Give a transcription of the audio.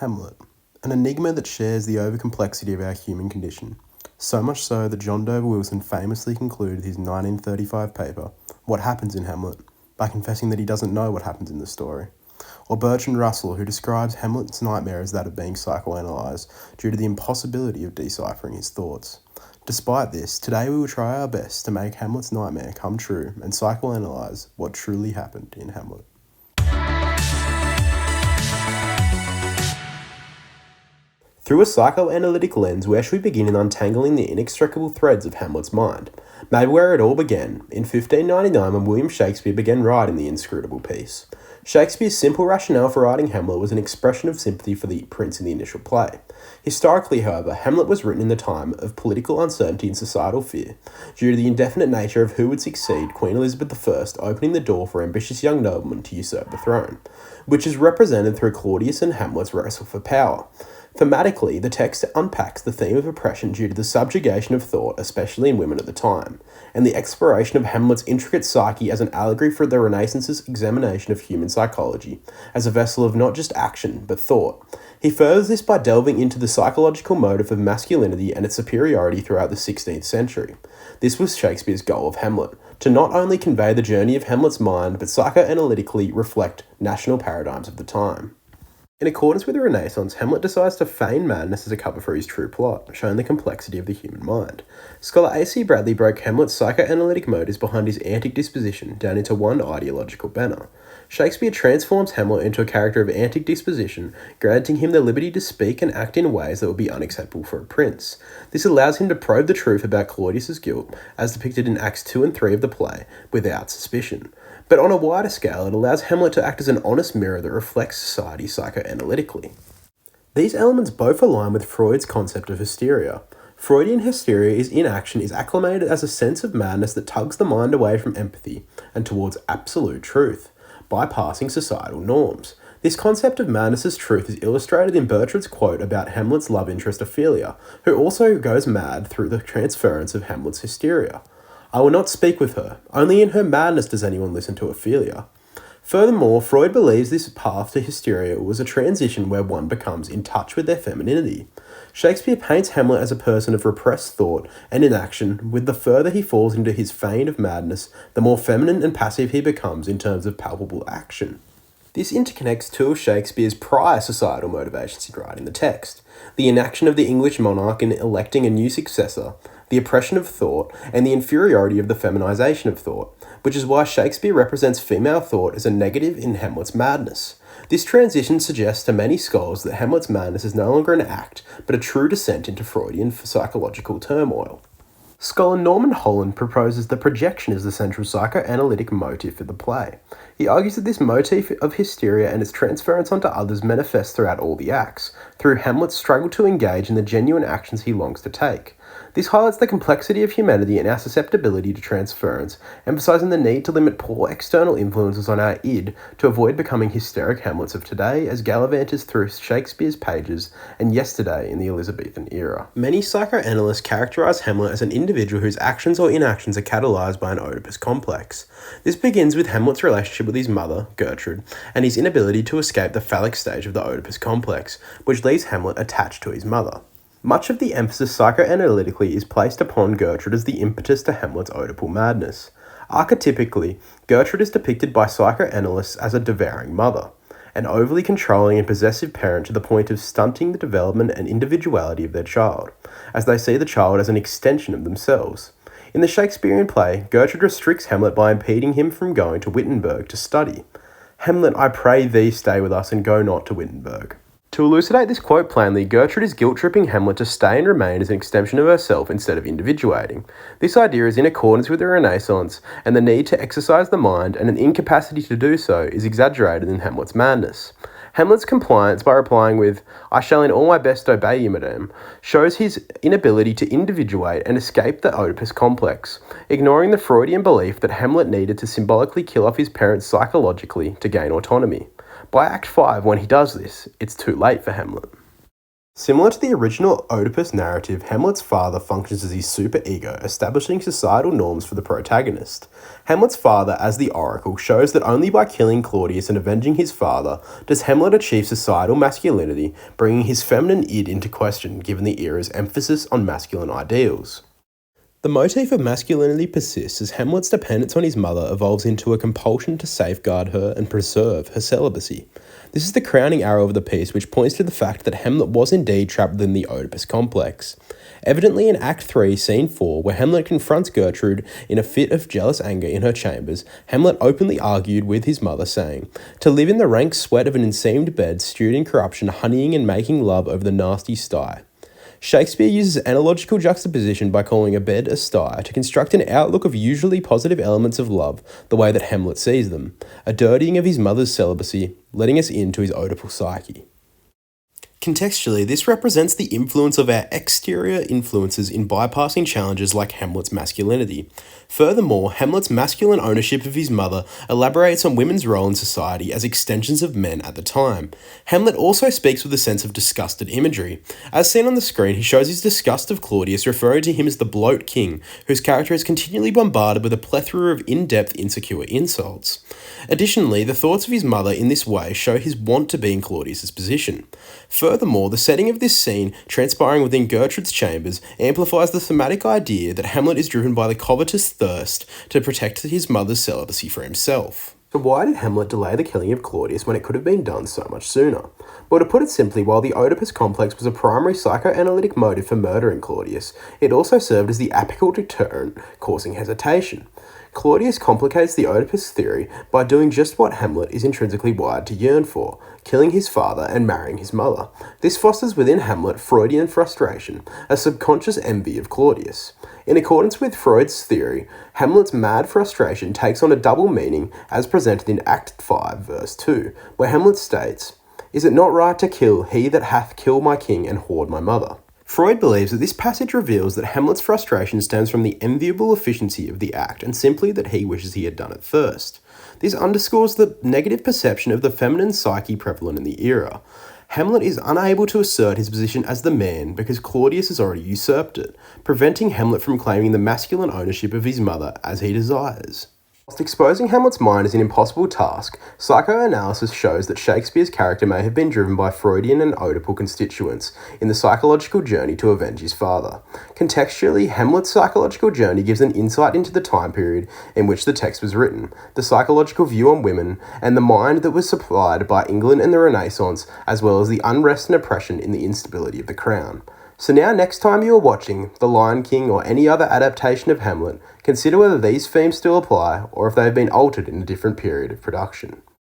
Hamlet, an enigma that shares the overcomplexity of our human condition, so much so that John Dover Wilson famously concluded his 1935 paper, What Happens in Hamlet, by confessing that he doesn't know what happens in the story. Or Bertrand Russell, who describes Hamlet's nightmare as that of being psychoanalyzed due to the impossibility of deciphering his thoughts. Despite this, today we will try our best to make Hamlet's nightmare come true and psychoanalyze what truly happened in Hamlet. Through a psychoanalytic lens, where should we begin in untangling the inextricable threads of Hamlet's mind? Maybe where it all began, in 1599 when William Shakespeare began writing the inscrutable piece. Shakespeare's simple rationale for writing Hamlet was an expression of sympathy for the prince in the initial play. Historically, however, Hamlet was written in the time of political uncertainty and societal fear, due to the indefinite nature of who would succeed Queen Elizabeth I opening the door for ambitious young noblemen to usurp the throne, which is represented through Claudius and Hamlet's wrestle for power. Thematically, the text unpacks the theme of oppression due to the subjugation of thought, especially in women at the time, and the exploration of Hamlet's intricate psyche as an allegory for the Renaissance's examination of human psychology, as a vessel of not just action, but thought. He furthers this by delving into the psychological motive of masculinity and its superiority throughout the 16th century. This was Shakespeare's goal of Hamlet, to not only convey the journey of Hamlet's mind, but psychoanalytically reflect national paradigms of the time. In accordance with the Renaissance, Hamlet decides to feign madness as a cover for his true plot, showing the complexity of the human mind. Scholar A.C. Bradley broke Hamlet's psychoanalytic motives behind his antic disposition down into one ideological banner. Shakespeare transforms Hamlet into a character of antic disposition, granting him the liberty to speak and act in ways that would be unacceptable for a prince. This allows him to probe the truth about Claudius's guilt, as depicted in Acts 2 and 3 of the play, without suspicion. But on a wider scale, it allows Hamlet to act as an honest mirror that reflects society psychoanalytically. These elements both align with Freud's concept of hysteria. Freudian hysteria is acclimated as a sense of madness that tugs the mind away from empathy and towards absolute truth, bypassing societal norms. This concept of madness as truth is illustrated in Bertrand's quote about Hamlet's love interest Ophelia, who also goes mad through the transference of Hamlet's hysteria. I will not speak with her. Only in her madness does anyone listen to Ophelia. Furthermore, Freud believes this path to hysteria was a transition where one becomes in touch with their femininity. Shakespeare paints Hamlet as a person of repressed thought and inaction, with the further he falls into his vein of madness, the more feminine and passive he becomes in terms of palpable action. This interconnects two of Shakespeare's prior societal motivations in writing the text: the inaction of the English monarch in electing a new successor, the oppression of thought, and the inferiority of the feminization of thought, which is why Shakespeare represents female thought as a negative in Hamlet's madness. This transition suggests to many scholars that Hamlet's madness is no longer an act, but a true descent into Freudian psychological turmoil. Scholar Norman Holland proposes that projection is the central psychoanalytic motif of the play. He argues that this motif of hysteria and its transference onto others manifests throughout all the acts, through Hamlet's struggle to engage in the genuine actions he longs to take. This highlights the complexity of humanity and our susceptibility to transference, emphasizing the need to limit poor external influences on our id to avoid becoming hysteric Hamlets of today as gallivantes through Shakespeare's pages and yesterday in the Elizabethan era. Many psychoanalysts characterize Hamlet as an individual whose actions or inactions are catalyzed by an Oedipus complex. This begins with Hamlet's relationship with his mother, Gertrude, and his inability to escape the phallic stage of the Oedipus complex, which leaves Hamlet attached to his mother. Much of the emphasis psychoanalytically is placed upon Gertrude as the impetus to Hamlet's Oedipal madness. Archetypically, Gertrude is depicted by psychoanalysts as a devouring mother, an overly controlling and possessive parent to the point of stunting the development and individuality of their child, as they see the child as an extension of themselves. In the Shakespearean play, Gertrude restricts Hamlet by impeding him from going to Wittenberg to study. "Hamlet, I pray thee stay with us and go not to Wittenberg." To elucidate this quote plainly, Gertrude is guilt-tripping Hamlet to stay and remain as an extension of herself instead of individuating. This idea is in accordance with the Renaissance, and the need to exercise the mind and an incapacity to do so is exaggerated in Hamlet's madness. Hamlet's compliance by replying with, "I shall in all my best obey you, madame," shows his inability to individuate and escape the Oedipus complex, ignoring the Freudian belief that Hamlet needed to symbolically kill off his parents psychologically to gain autonomy. By Act 5, when he does this, it's too late for Hamlet. Similar to the original Oedipus narrative, Hamlet's father functions as his superego, establishing societal norms for the protagonist. Hamlet's father, as the oracle, shows that only by killing Claudius and avenging his father does Hamlet achieve societal masculinity, bringing his feminine id into question given the era's emphasis on masculine ideals. The motif of masculinity persists as Hamlet's dependence on his mother evolves into a compulsion to safeguard her and preserve her celibacy. This is the crowning arrow of the piece, which points to the fact that Hamlet was indeed trapped within the Oedipus complex. Evidently in Act 3, Scene 4, where Hamlet confronts Gertrude in a fit of jealous anger in her chambers, Hamlet openly argued with his mother, saying, "To live in the rank sweat of an enseamed bed, stewed in corruption, honeying and making love over the nasty sty." Shakespeare uses analogical juxtaposition by calling a bed a sty to construct an outlook of usually positive elements of love the way that Hamlet sees them, a dirtying of his mother's celibacy, letting us into his Oedipal psyche. Contextually, this represents the influence of our exterior influences in bypassing challenges like Hamlet's masculinity. Furthermore, Hamlet's masculine ownership of his mother elaborates on women's role in society as extensions of men at the time. Hamlet also speaks with a sense of disgusted imagery. As seen on the screen, he shows his disgust of Claudius, referring to him as the bloat king, whose character is continually bombarded with a plethora of in-depth, insecure insults. Additionally, the thoughts of his mother in this way show his want to be in Claudius's position. Furthermore, the setting of this scene, transpiring within Gertrude's chambers, amplifies the thematic idea that Hamlet is driven by the covetous thirst to protect his mother's celibacy for himself. So why did Hamlet delay the killing of Claudius when it could have been done so much sooner? Well, to put it simply, while the Oedipus complex was a primary psychoanalytic motive for murdering Claudius, it also served as the apical deterrent, causing hesitation. Claudius complicates the Oedipus theory by doing just what Hamlet is intrinsically wired to yearn for, killing his father and marrying his mother. This fosters within Hamlet Freudian frustration, a subconscious envy of Claudius. In accordance with Freud's theory, Hamlet's mad frustration takes on a double meaning as presented in Act 5, verse 2, where Hamlet states, "Is it not right to kill he that hath killed my king and whored my mother?" Freud believes that this passage reveals that Hamlet's frustration stems from the enviable efficiency of the act and simply that he wishes he had done it first. This underscores the negative perception of the feminine psyche prevalent in the era. Hamlet is unable to assert his position as the man because Claudius has already usurped it, preventing Hamlet from claiming the masculine ownership of his mother as he desires. Whilst exposing Hamlet's mind is an impossible task, psychoanalysis shows that Shakespeare's character may have been driven by Freudian and Oedipal constituents in the psychological journey to avenge his father. Contextually, Hamlet's psychological journey gives an insight into the time period in which the text was written, the psychological view on women, and the mind that was supplied by England and the Renaissance, as well as the unrest and oppression in the instability of the crown. So now next time you are watching The Lion King or any other adaptation of Hamlet, consider whether these themes still apply or if they have been altered in a different period of production.